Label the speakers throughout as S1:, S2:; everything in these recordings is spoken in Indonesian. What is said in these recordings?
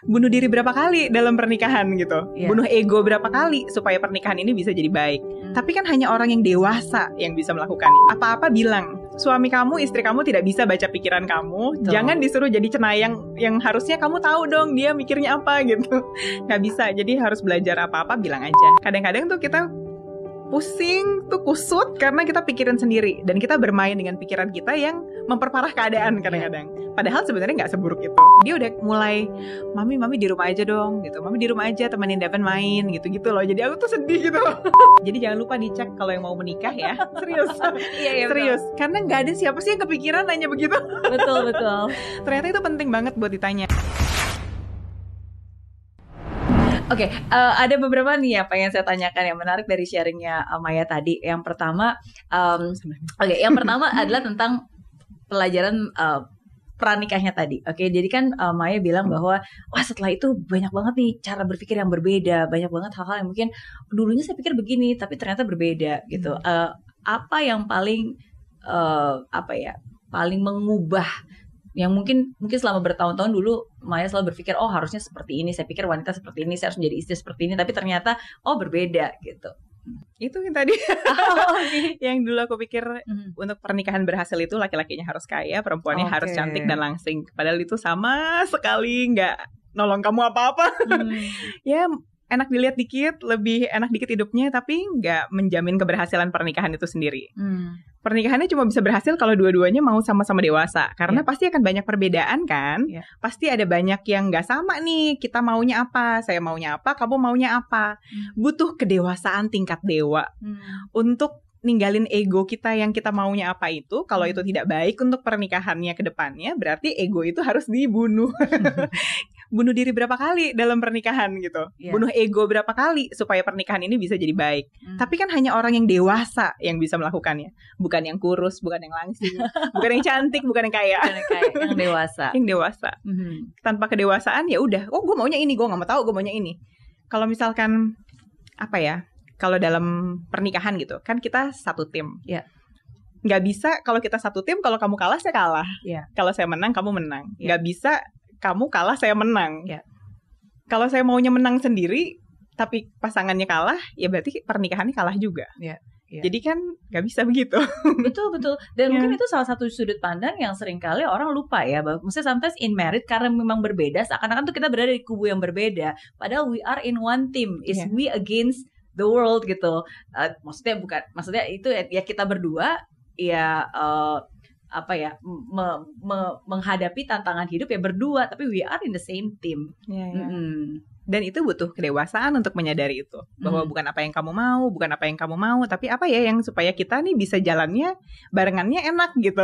S1: bunuh diri berapa kali dalam pernikahan gitu, bunuh ego berapa kali supaya pernikahan ini bisa jadi baik. Tapi kan hanya orang yang dewasa yang bisa melakukan itu. Apa-apa bilang, suami kamu, istri kamu tidak bisa baca pikiran kamu. Jangan disuruh jadi cenayang yang harusnya kamu tahu dong dia mikirnya apa gitu. Nggak bisa, jadi harus belajar apa-apa bilang aja. Kadang-kadang tuh kita pusing tuh kusut karena kita pikirin sendiri dan kita bermain dengan pikiran kita yang memperparah keadaan kadang-kadang. Padahal sebenarnya nggak seburuk itu. Dia udah mulai, mami di rumah aja dong gitu, mami di rumah aja temenin Daven main gitu-gitu loh. Jadi aku tuh sedih gitu. Jadi jangan lupa dicek kalau yang mau menikah ya. Serius. Iya, serius. Betul. Karena nggak ada siapa sih yang kepikiran nanya begitu. Betul. Ternyata itu penting banget buat ditanya. Oke, ada beberapa nih apa yang saya tanyakan yang menarik dari sharingnya Maya tadi. Yang pertama, yang pertama adalah tentang pelajaran pranikahnya tadi. Oke, jadi kan Maya bilang bahwa wah setelah itu banyak banget nih cara berpikir yang berbeda, banyak banget hal-hal yang mungkin dulunya saya pikir begini tapi ternyata berbeda gitu. Apa yang paling paling mengubah yang mungkin selama bertahun-tahun dulu Maya selalu berpikir harusnya seperti ini, saya pikir wanita seperti ini, saya harus menjadi istri seperti ini, tapi ternyata berbeda gitu. Itu yang tadi yang dulu aku pikir untuk pernikahan berhasil itu laki-lakinya harus kaya, perempuannya harus cantik dan langsing. Padahal itu sama sekali nggak nolong kamu apa-apa. Ya enak dilihat dikit, lebih enak dikit hidupnya, tapi nggak menjamin keberhasilan pernikahan itu sendiri. Pernikahannya cuma bisa berhasil kalau dua-duanya mau sama-sama dewasa. Karena pasti akan banyak perbedaan kan. Pasti ada banyak yang gak sama nih. Kita maunya apa, saya maunya apa, kamu maunya apa. Butuh kedewasaan tingkat dewa. Untuk ninggalin ego kita yang kita maunya apa itu. Kalau itu tidak baik untuk pernikahannya ke depannya, berarti ego itu harus dibunuh. Bunuh diri berapa kali dalam pernikahan gitu. Bunuh ego berapa kali supaya pernikahan ini bisa jadi baik. Tapi kan hanya orang yang dewasa yang bisa melakukannya. Bukan yang kurus, bukan yang langsing, bukan yang cantik, bukan yang kaya. Yang dewasa. Yang dewasa. Tanpa kedewasaan ya udah, gue maunya ini, gue gak mau tahu gue maunya ini. Kalau misalkan kalau dalam pernikahan gitu, kan kita satu tim. Nggak bisa kalau kita satu tim, kalau kamu kalah, saya kalah. Kalau saya menang, kamu menang. Nggak bisa kamu kalah, saya menang. Kalau saya maunya menang sendiri, tapi pasangannya kalah, ya berarti pernikahannya kalah juga. Jadi kan nggak bisa begitu. Betul. Dan mungkin itu salah satu sudut pandang yang seringkali orang lupa ya. Maksudnya sometimes in married karena memang berbeda, seakan-akan tuh kita berada di kubu yang berbeda. Padahal we are in one team. Is we against the world gitu. Maksudnya itu ya kita berdua ya menghadapi tantangan hidup ya berdua, tapi we are in the same team. Dan itu butuh kedewasaan untuk menyadari itu, bahwa bukan apa yang kamu mau, bukan apa yang kamu mau, tapi apa ya yang supaya kita nih bisa jalannya barengannya enak gitu.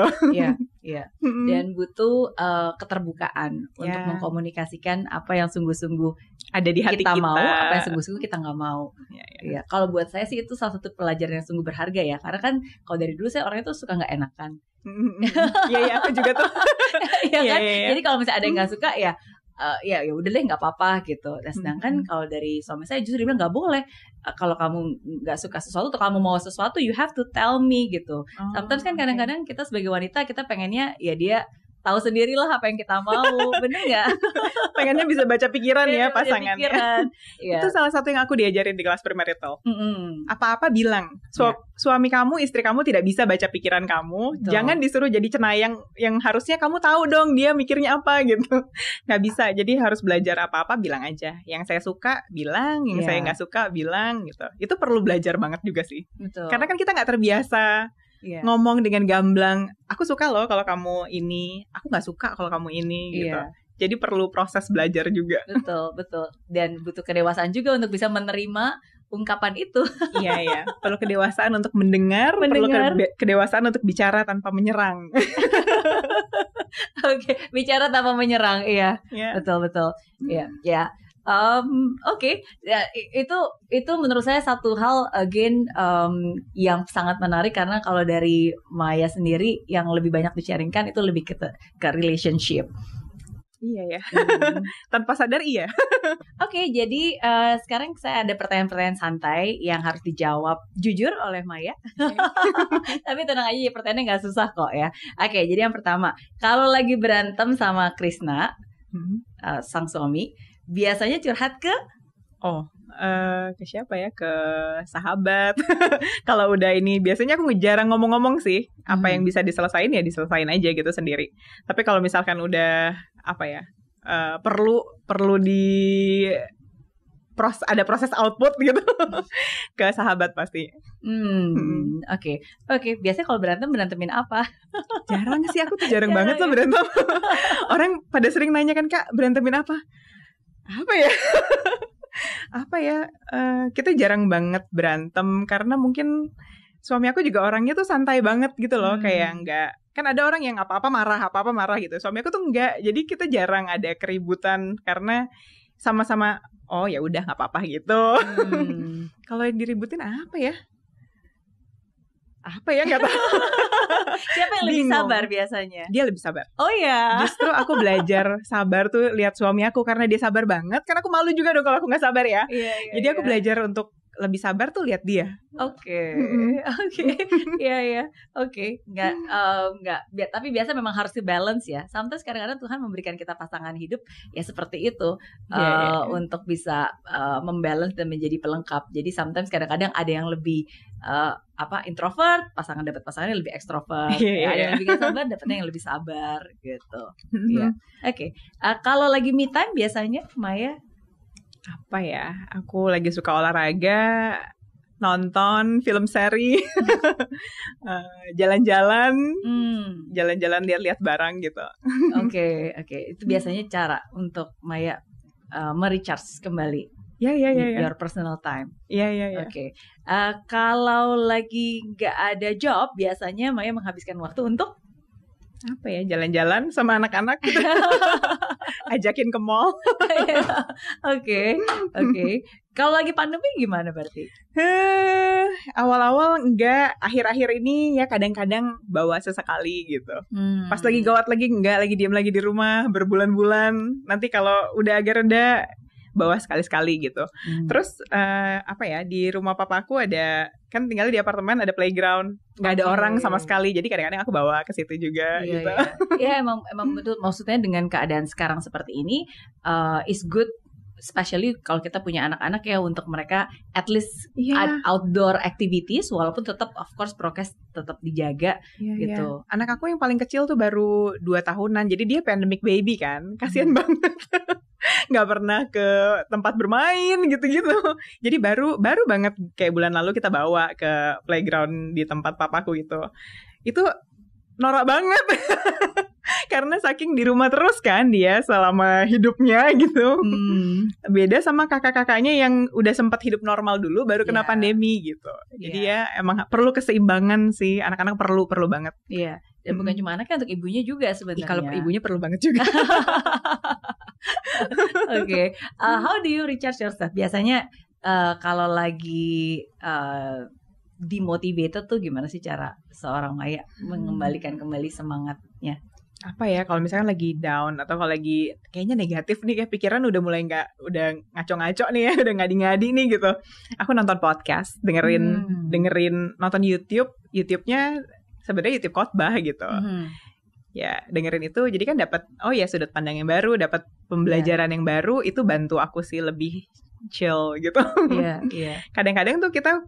S1: Dan butuh keterbukaan untuk mengkomunikasikan apa yang sungguh-sungguh ada di hati kita mau, apa yang sungguh-sungguh kita nggak mau. Kalau buat saya sih itu salah satu pelajaran yang sungguh berharga ya, karena kan kalau dari dulu saya orangnya tuh suka nggak enakan. Iya, aku juga tuh. Jadi kalau misalnya ada yang nggak suka ya udah deh nggak apa-apa gitu. Dan sedangkan kalau dari suami saya justru dia bilang nggak boleh. Kalau kamu nggak suka sesuatu atau kamu mau sesuatu, you have to tell me gitu. Sometimes kan kadang-kadang kita sebagai wanita kita pengennya ya dia tahu sendirilah apa yang kita mau, bener nggak? Pengennya bisa baca pikiran ya pasangannya. Itu salah satu yang aku diajarin di kelas premarital. Apa-apa bilang, suami kamu, istri kamu tidak bisa baca pikiran kamu. Betul. Jangan disuruh jadi cenayang yang harusnya kamu tahu dong dia mikirnya apa gitu. Nggak bisa, jadi harus belajar apa-apa bilang aja. Yang saya suka bilang, yang saya nggak suka bilang gitu. Itu perlu belajar banget juga sih. Betul. Karena kan kita nggak terbiasa ngomong dengan gamblang, aku suka loh kalau kamu ini, aku nggak suka kalau kamu ini gitu. Jadi perlu proses belajar juga. Betul. Dan butuh kedewasaan juga untuk bisa menerima ungkapan itu. Iya. Perlu kedewasaan untuk mendengar. Perlu kedewasaan untuk bicara tanpa menyerang. Oke, bicara tanpa menyerang. Iya. Betul. Iya. Oke. Ya, itu menurut saya satu hal again yang sangat menarik, karena kalau dari Maya sendiri yang lebih banyak di-sharingkan itu lebih ke relationship. Iya ya. Tanpa sadar iya. Oke, jadi sekarang saya ada pertanyaan-pertanyaan santai yang harus dijawab jujur oleh Maya. Tapi tenang aja, pertanyaannya nggak susah kok ya. Oke, jadi yang pertama, kalau lagi berantem sama Krishna, sang suami, biasanya curhat ke
S2: ke siapa ya? Ke sahabat. Kalau udah ini biasanya aku jarang ngomong-ngomong sih. Apa yang bisa diselesain ya diselesain aja gitu sendiri. Tapi kalau misalkan udah perlu ada proses output gitu ke sahabat pasti.
S1: Oke. Biasanya kalau berantemin apa?
S2: Jarang sih, aku tuh jarang banget loh berantem. Orang pada sering nanya kan, Kak, berantemin apa? Apa ya? Kita jarang banget berantem karena mungkin suami aku juga orangnya tuh santai banget gitu loh, kayak enggak. Kan ada orang yang apa-apa marah gitu. Suami aku tuh enggak. Jadi kita jarang ada keributan karena sama-sama ya udah nggak apa-apa gitu. Kalau yang diributin apa ya nggak tahu.
S1: Siapa yang lebih sabar biasanya?
S2: Dia lebih sabar.
S1: Oh ya.
S2: Justru aku belajar sabar tuh lihat suami aku karena dia sabar banget. Karena aku malu juga dong kalau aku nggak sabar ya. Jadi aku belajar untuk lebih sabar tuh lihat dia.
S1: Oke. Iya. Oke. Nggak. Tapi biasa memang harus di-balance ya. Sometimes kadang-kadang Tuhan memberikan kita pasangan hidup ya seperti itu untuk bisa membalance dan menjadi pelengkap. Jadi sometimes kadang-kadang ada yang lebih introvert, dapat pasangan yang lebih ekstrovert. Ada yang lebih gak sabar, dapatnya yang lebih sabar gitu. Oke. Kalau lagi me time biasanya Maya
S2: apa ya? Aku lagi suka olahraga, nonton film seri, jalan-jalan lihat-lihat barang gitu.
S1: Oke. Itu biasanya cara untuk Maya merecharge kembali. Your personal time.
S2: Iya.
S1: Oke. Kalau lagi nggak ada job, biasanya Maya menghabiskan waktu untuk
S2: apa ya? Jalan-jalan sama anak-anak gitu. Ajakin ke mall.
S1: Oke. Kalau lagi pandemi gimana berarti?
S2: Awal-awal enggak, akhir-akhir ini ya kadang-kadang bawa sesekali gitu. Pas lagi gawat lagi enggak, lagi diam lagi di rumah berbulan-bulan. Nanti kalau udah agak reda bawa sekali-sekali gitu. Terus di rumah papaku ada, kan tinggal di apartemen, ada playground, nggak ada orang sama sekali. Jadi kadang-kadang aku bawa ke situ juga gitu.
S1: Iya emang betul. Maksudnya dengan keadaan sekarang seperti ini is good, especially kalau kita punya anak-anak ya, untuk mereka at least outdoor activities, walaupun tetap of course prokes tetap dijaga gitu.
S2: Anak aku yang paling kecil tuh baru 2 tahunan, jadi dia pandemic baby kan, kasian banget. Nggak pernah ke tempat bermain gitu-gitu. Jadi baru banget kayak bulan lalu kita bawa ke playground di tempat papaku gitu. Itu norak banget. Karena saking di rumah terus kan dia selama hidupnya gitu. Beda sama kakak-kakaknya yang udah sempat hidup normal dulu baru kena pandemi gitu. Jadi ya emang perlu keseimbangan sih. Anak-anak perlu banget.
S1: Iya. Dan bukan cuma anaknya, untuk ibunya juga sebenarnya.
S2: Kalau ibunya perlu banget juga.
S1: Oke. How do you recharge yourself? Biasanya kalau lagi demotivated tuh gimana sih cara seorang Maya mengembalikan kembali semangatnya?
S2: Apa ya, kalau misalkan lagi down atau kalau lagi kayaknya negatif nih, kayak pikiran udah mulai udah ngaco-ngaco nih ya, udah ngadi-ngadi nih gitu. Aku nonton podcast, dengerin nonton YouTube-nya sebenarnya YouTube khotbah gitu. Ya, dengerin itu jadi kan dapat sudut pandang yang baru, dapat pembelajaran yang baru, itu bantu aku sih lebih chill gitu. Kadang-kadang tuh kita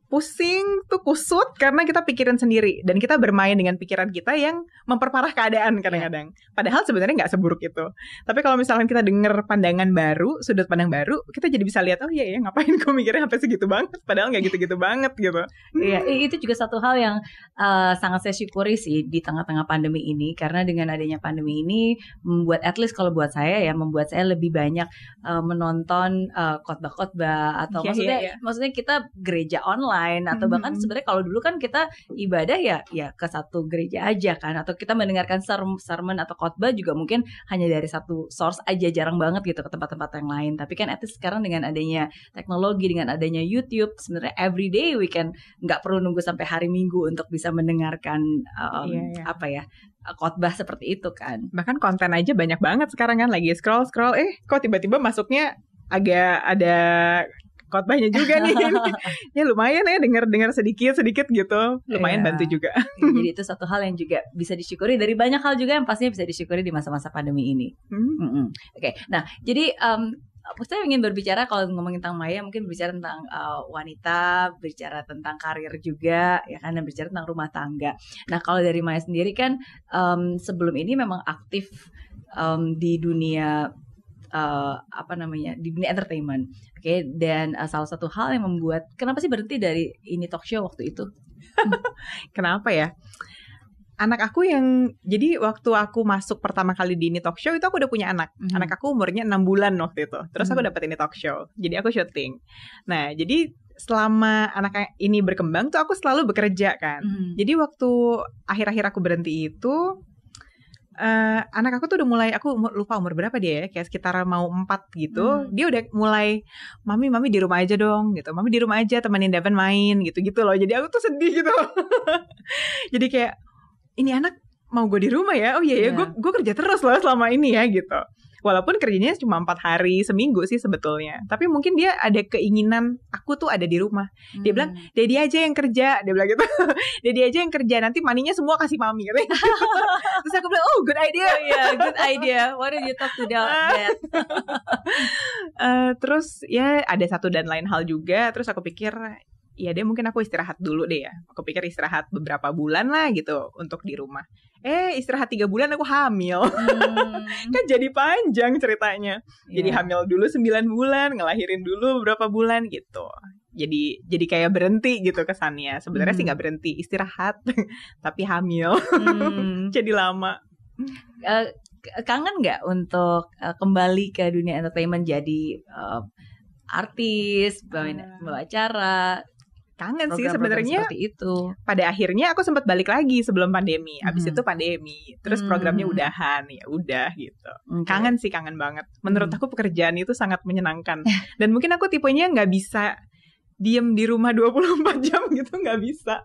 S2: pusing tuh kusut karena kita pikirin sendiri dan kita bermain dengan pikiran kita yang memperparah keadaan kadang-kadang. Padahal sebenarnya nggak seburuk itu. Tapi kalau misalkan kita denger pandangan baru, sudut pandang baru, kita jadi bisa lihat ngapain gue mikirnya sampai segitu banget, padahal nggak gitu-gitu banget gitu.
S1: Iya, itu juga satu hal yang sangat saya syukuri sih di tengah-tengah pandemi ini, karena dengan adanya pandemi ini membuat, at least kalau buat saya ya, membuat saya lebih banyak menonton khotbah-khotbah atau maksudnya kita gereja online atau bahkan sebenarnya kalau dulu kan kita ibadah ya ke satu gereja aja kan, atau kita mendengarkan sermon atau khotbah juga mungkin hanya dari satu source aja, jarang banget gitu ke tempat-tempat yang lain. Tapi kan etis sekarang dengan adanya teknologi, dengan adanya YouTube, sebenarnya everyday we can, nggak perlu nunggu sampai hari Minggu untuk bisa mendengarkan khotbah seperti itu kan.
S2: Bahkan konten aja banyak banget sekarang kan, lagi scroll kok tiba-tiba masuknya agak ada khotbahnya juga nih. Ya lumayan ya dengar sedikit gitu. Lumayan bantu juga.
S1: Jadi itu satu hal yang juga bisa disyukuri dari banyak hal juga yang pastinya bisa disyukuri di masa-masa pandemi ini. Oke. Nah, jadi saya ingin berbicara kalau ngomongin tentang Maya, mungkin berbicara tentang wanita, berbicara tentang karir juga, ya kan, dan berbicara tentang rumah tangga. Nah, kalau dari Maya sendiri kan sebelum ini memang aktif di dunia di dunia entertainment, oke, dan salah satu hal yang membuat kenapa sih berhenti dari ini talk show waktu itu?
S2: Kenapa ya? Anak aku jadi waktu aku masuk pertama kali di ini talk show itu aku udah punya anak. Anak aku umurnya 6 bulan waktu itu. Terus aku dapet ini talk show. Jadi aku syuting. Nah, jadi selama anak ini berkembang tuh aku selalu bekerja kan. Jadi waktu akhir-akhir aku berhenti itu anak aku tuh udah mulai, aku lupa umur berapa dia ya, kayak sekitar mau 4 gitu. Dia udah mulai, mami di rumah aja dong gitu. Mami di rumah aja temenin Devin main gitu-gitu loh. Jadi aku tuh sedih gitu. Jadi kayak ini anak mau gue di rumah ya. Oh iya ya, gue kerja terus loh selama ini ya gitu. Walaupun kerjanya cuma 4 hari seminggu sih sebetulnya. Tapi mungkin dia ada keinginan aku tuh ada di rumah. Dia bilang, Daddy aja yang kerja. Dia bilang gitu. Daddy aja yang kerja, nanti maninya semua kasih mami. Terus aku bilang, oh good idea.
S1: Oh yeah, good idea. Why did you talk to that?
S2: Terus ya ada satu dan lain hal juga. Terus aku pikir, ya deh mungkin aku istirahat dulu deh ya. Aku pikir istirahat beberapa bulan lah gitu untuk di rumah. Istirahat 3 bulan aku hamil. Kan jadi panjang ceritanya. Jadi hamil dulu 9 bulan, ngelahirin dulu beberapa bulan gitu. Jadi kayak berhenti gitu kesannya. Sebenarnya sih gak berhenti, istirahat tapi hamil. Jadi lama.
S1: Kangen gak untuk kembali ke dunia entertainment, jadi artis, bawa acara?
S2: Kangen sih sebenarnya. Pada akhirnya aku sempat balik lagi sebelum pandemi. Abis itu pandemi, terus programnya udahan, ya udah gitu. Kangen sih, kangen banget. Menurut aku pekerjaan itu sangat menyenangkan. Dan mungkin aku tipenya nggak bisa diem di rumah 24 jam gitu, nggak bisa.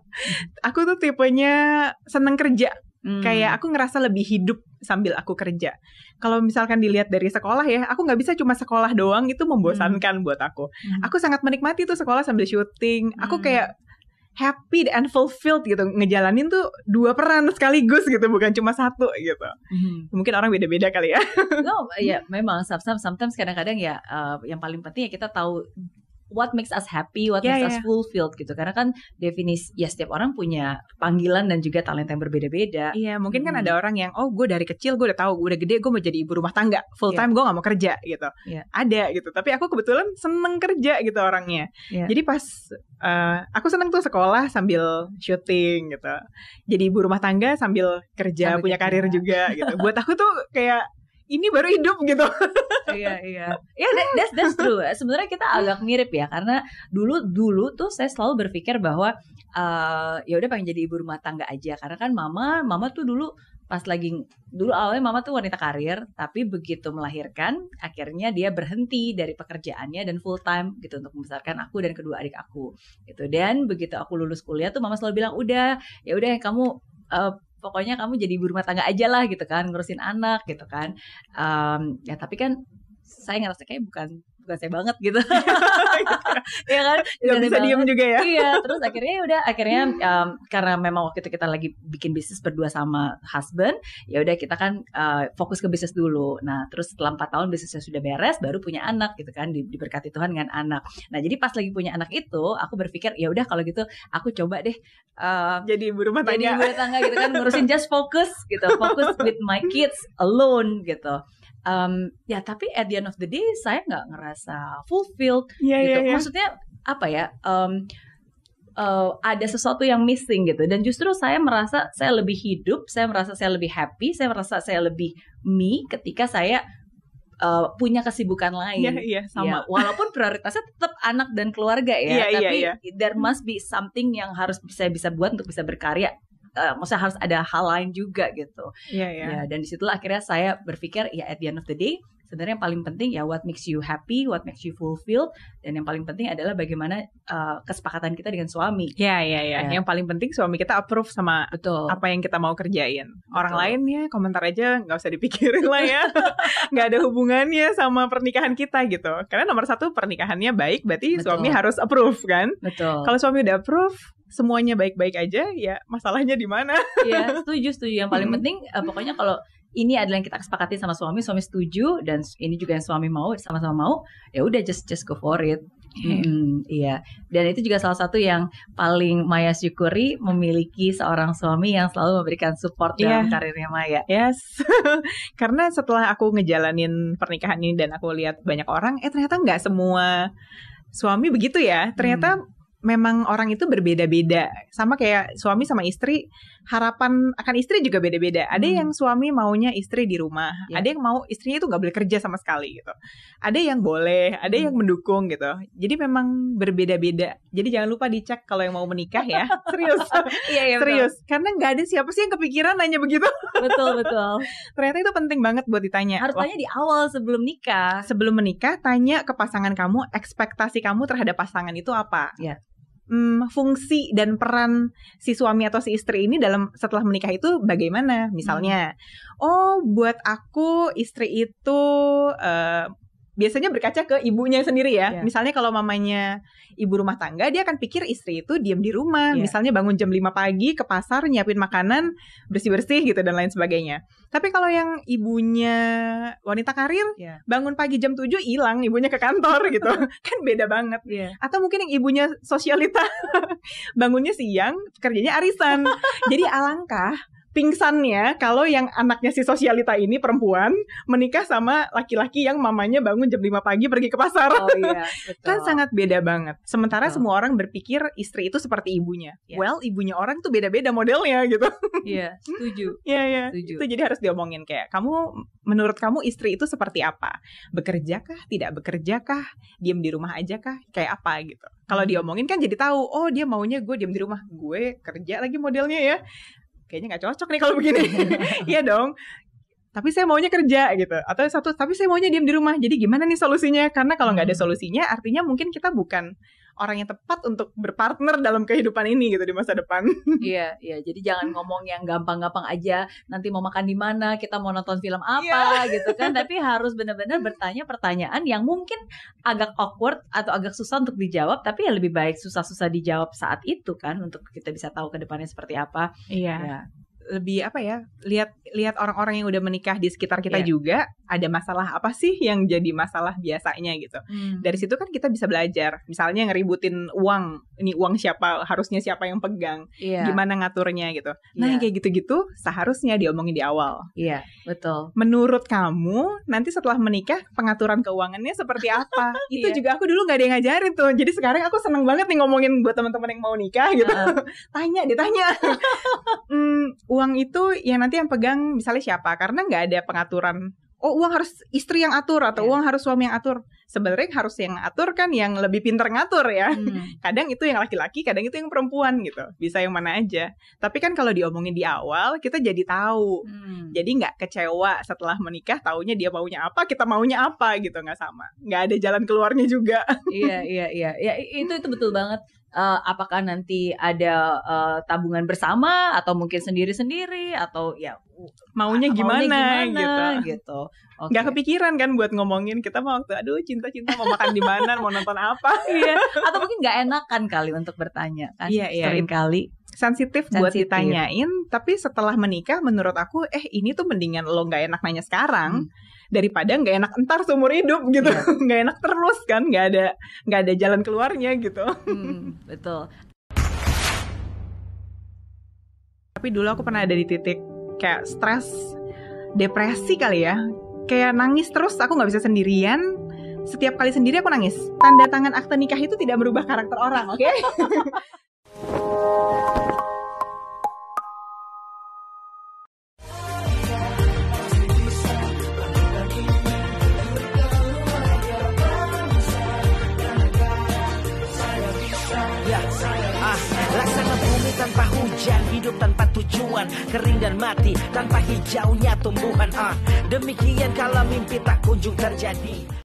S2: Aku tuh tipenya seneng kerja. Kayak aku ngerasa lebih hidup sambil aku kerja. Kalau misalkan dilihat dari sekolah ya, aku nggak bisa cuma sekolah doang, itu membosankan buat aku. Aku sangat menikmati tuh sekolah sambil syuting. Aku kayak happy and fulfilled gitu, ngejalanin tuh 2 peran sekaligus gitu, bukan cuma 1 gitu. Mungkin orang beda-beda kali ya.
S1: No, ya memang sometimes kadang-kadang ya yang paling penting ya kita tahu what makes us happy, what makes us fulfilled gitu. Karena kan definisi, ya setiap orang punya panggilan dan juga talenta yang berbeda-beda.
S2: Iya, mungkin kan ada orang yang, gue dari kecil gue udah tahu, gue udah gede gue mau jadi ibu rumah tangga, full time gue gak mau kerja gitu. Ada gitu, tapi aku kebetulan seneng kerja gitu orangnya. Jadi pas aku seneng tuh sekolah sambil syuting gitu. Jadi ibu rumah tangga sambil kerja, punya karir juga gitu. Buat aku tuh kayak ini baru hidup gitu.
S1: Iya. Ya, that's true. Sebenarnya kita agak mirip ya, karena dulu tuh saya selalu berpikir bahwa ya udah pengen jadi ibu rumah tangga aja, karena kan mama tuh dulu awalnya mama tuh wanita karir, tapi begitu melahirkan akhirnya dia berhenti dari pekerjaannya dan full time gitu untuk membesarkan aku dan kedua adik aku gitu. Dan begitu aku lulus kuliah tuh mama selalu bilang, udah kamu pokoknya kamu jadi ibu rumah tangga aja lah gitu kan, ngurusin anak gitu kan. Ya tapi kan saya ngerasa kayak bukan saya banget gitu. Ya kan,
S2: gak bisa diem juga ya.
S1: Iya, terus akhirnya karena memang waktu itu kita lagi bikin bisnis berdua sama husband, ya udah kita kan fokus ke bisnis dulu. Nah terus setelah 4 tahun bisnisnya sudah beres, baru punya anak gitu kan, diberkati Tuhan dengan anak. Nah jadi pas lagi punya anak itu, aku berpikir ya udah kalau gitu aku coba deh
S2: jadi ibu rumah tangga.
S1: Jadi ibu rumah tangga gitu kan, ngurusin just fokus with my kids alone gitu. Ya tapi at the end of the day saya nggak ngerasa fulfilled gitu. Maksudnya apa ya? Ada sesuatu yang missing gitu. Dan justru saya merasa saya lebih hidup, saya merasa saya lebih happy, saya merasa saya lebih me ketika saya punya kesibukan lain.
S2: Iya, sama.
S1: Ya, walaupun prioritasnya tetap anak dan keluarga ya, tapi there must be something yang harus saya bisa buat untuk bisa berkarya. Maksudnya harus ada hal lain juga gitu.
S2: Ya, dan
S1: disitulah akhirnya saya berpikir ya at the end of the day sebenarnya yang paling penting ya what makes you happy, what makes you fulfilled, dan yang paling penting adalah bagaimana kesepakatan kita dengan suami.
S2: Ya. Yang paling penting suami kita approve sama
S1: Betul.
S2: apa yang kita mau kerjain. Orang lain ya komentar aja nggak usah dipikirin lah ya. Nggak ada hubungannya sama pernikahan kita gitu. Karena nomor satu pernikahannya baik, berarti suami harus approve kan.
S1: Betul.
S2: Kalau suami udah approve, semuanya baik-baik aja, ya masalahnya di mana?
S1: Iya, setuju. Yang paling penting pokoknya kalau ini adalah yang kita kesepakati sama suami setuju, dan ini juga yang suami mau, sama-sama mau, ya udah just go for it. Iya. Dan itu juga salah satu yang paling Maya syukuri, memiliki seorang suami yang selalu memberikan support dalam karirnya Maya.
S2: Yes. Karena setelah aku ngejalanin pernikahan ini dan aku lihat banyak orang, ternyata nggak semua suami begitu ya. Ternyata memang orang itu berbeda-beda. Sama kayak suami sama istri, harapan akan istri juga beda-beda. Ada yang suami maunya istri di rumah, ada yang mau istrinya itu nggak boleh kerja sama sekali gitu. Ada yang boleh, ada yang mendukung gitu. Jadi memang berbeda-beda. Jadi jangan lupa dicek kalau yang mau menikah ya. Serius.
S1: Iya,
S2: serius. Karena nggak ada siapa sih yang kepikiran nanya begitu.
S1: Betul.
S2: Ternyata itu penting banget buat ditanya.
S1: Harus tanya di awal sebelum nikah.
S2: Sebelum menikah, tanya ke pasangan kamu, ekspektasi kamu terhadap pasangan itu apa.
S1: Iya.
S2: Fungsi dan peran si suami atau si istri ini dalam setelah menikah itu bagaimana? Misalnya, buat aku istri itu biasanya berkaca ke ibunya sendiri ya. Misalnya kalau mamanya ibu rumah tangga, dia akan pikir istri itu diam di rumah. Misalnya bangun jam 5 pagi ke pasar, nyiapin makanan, bersih-bersih gitu dan lain sebagainya. Tapi kalau yang ibunya wanita karir, bangun pagi jam 7 hilang, ibunya ke kantor gitu. Kan beda banget. Atau mungkin yang ibunya sosialita, bangunnya siang, kerjanya arisan. Jadi alangkah pingsannya kalau yang anaknya si sosialita ini perempuan menikah sama laki-laki yang mamanya bangun jam 5 pagi pergi ke pasar.
S1: Oh iya, betul.
S2: Kan sangat beda banget. Sementara semua orang berpikir istri itu seperti ibunya. Well, ibunya orang tuh beda-beda modelnya gitu.
S1: Iya, setuju.
S2: Iya.
S1: Setuju.
S2: Itu jadi harus diomongin kayak, menurut kamu istri itu seperti apa? Bekerjakah? Tidak bekerjakah? Diam di rumah aja kah? Kayak apa gitu. Kalau diomongin kan jadi tahu, dia maunya gue diam di rumah, gue kerja lagi modelnya ya. Kayaknya nggak cocok nih kalau begini. Iya dong. Tapi saya maunya kerja gitu. Atau tapi saya maunya diam di rumah. Jadi gimana nih solusinya? Karena kalau nggak ada solusinya, artinya mungkin kita bukan orang yang tepat untuk berpartner dalam kehidupan ini gitu di masa depan. Iya.
S1: Jadi jangan ngomong yang gampang-gampang aja. Nanti mau makan di mana? Kita mau nonton film apa? Gitu kan. Tapi harus benar-benar bertanya pertanyaan yang mungkin agak awkward atau agak susah untuk dijawab. Tapi ya lebih baik susah-susah dijawab saat itu kan, untuk kita bisa tahu ke depannya seperti apa.
S2: Iya. Lebih lihat orang-orang yang udah menikah di sekitar kita juga, ada masalah apa sih yang jadi masalah biasanya gitu. Dari situ kan kita bisa belajar. Misalnya ngeributin uang, ini uang siapa, harusnya siapa yang pegang, gimana ngaturnya gitu. Nah kayak gitu-gitu seharusnya diomongin di awal.
S1: Iya, betul.
S2: Menurut kamu nanti setelah menikah pengaturan keuangannya seperti apa? Itu juga aku dulu gak ada yang ngajarin tuh. Jadi sekarang aku seneng banget nih ngomongin buat teman-teman yang mau nikah gitu. Ditanya. Uang itu yang nanti yang pegang misalnya siapa? Karena nggak ada pengaturan. Uang harus istri yang atur atau uang harus suami yang atur. Sebenarnya harus yang atur kan yang lebih pintar ngatur ya. Kadang itu yang laki-laki, kadang itu yang perempuan gitu. Bisa yang mana aja. Tapi kan kalau diomongin di awal, kita jadi tahu. Jadi nggak kecewa setelah menikah, taunya dia maunya apa, kita maunya apa gitu, nggak sama. Nggak ada jalan keluarnya juga.
S1: Iya. Ya, itu betul banget. Apakah nanti ada tabungan bersama atau mungkin sendiri-sendiri atau ya
S2: maunya gimana
S1: gitu. Okay.
S2: Nggak kepikiran kan buat ngomongin, kita mau waktu cinta-cinta mau makan di mana, mau nonton apa.
S1: Atau mungkin nggak enakan kali untuk bertanya kan. Sering kali
S2: sensitif buat ditanyain, tapi setelah menikah menurut aku ini tuh mendingan lo nggak enak nanya sekarang daripada nggak enak entar seumur hidup gitu. Nggak enak terus kan, nggak ada jalan keluarnya gitu.
S1: Betul.
S2: Tapi dulu aku pernah ada di titik kayak stres, depresi kali ya, kayak nangis terus, aku nggak bisa sendirian. Setiap kali sendiri aku nangis. Tanda tangan akte nikah itu tidak merubah karakter orang, oke?
S3: Laksana bumi tak tanpa hujan, hidup tanpa tujuan, kering dan mati tanpa hijaunya tumbuhan. Demikian kalau mimpi tak kunjung terjadi.